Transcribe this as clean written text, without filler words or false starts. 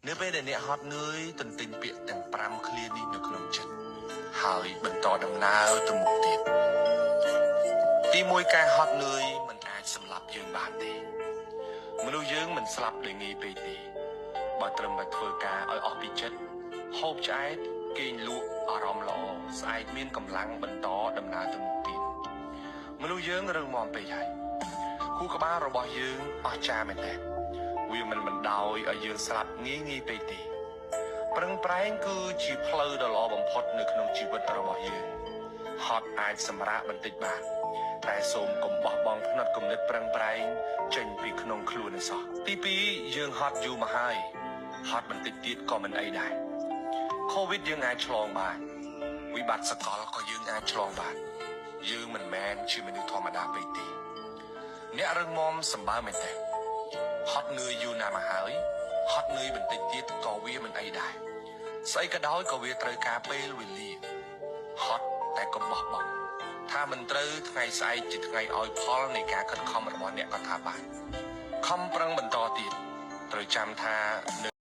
Nếu bây giờ nè hot nơi tình tình biệt tầng pram clear đi được lòng chất hỏi bần tỏ đầm nào từ một tiết đi môi ca hot nơi mình ai xâm lập dương bản đi mình lưu dương mình slap để nghi bê đi bà trầm bà thơ ca ở ọc bị chất hộp trái kinh lụa ở rõm lọ sai miên cầm lăng bần tỏ đầm nào từ một tiết mình lưu dương rừng mòn bê dạy khu có ba rồi bỏ dương ở cha mình đẹp vì mình đòi ở dương slap nghi bê đi Prang prang cứ chỉ pleu đó lo bằng phật nơiក្នុងជីវិតរបស់យើងហត់អាចសម្រាកបន្តិចបានតែសូមកុំបោះបង់ផ្នត់គំនិតប្រឹងប្រែងចេញពីក្នុងខ្លួននេះសោះទី2យើងហត់យូរមកហើយហត់បន្តិចទៀតក៏មិនអីដែរ COVID យើងអាចឆ្លងបានវិបត្តិសកលក៏យើងអាចឆ្លងបានយើងមិនមែនជាមនុស្សធម្មតាពេកទេអ្នករឹងមាំសម្បើមែនទេហត់នឿយយូរណាស់មកហើយហត់នឿយបន្តិចទៀតក៏វាមិនអីដែរស្អីក៏ដោយក៏វាត្រូវការពេលវេលាហត់តែកុំបោះបង់ថាមិនត្រូវថ្ងៃស្អែកជាថ្ងៃឲ្យផលនៃការខិតខំរបស់អ្នកក៏ថាបានខំប្រឹងបន្តទៀតត្រូវចាំថា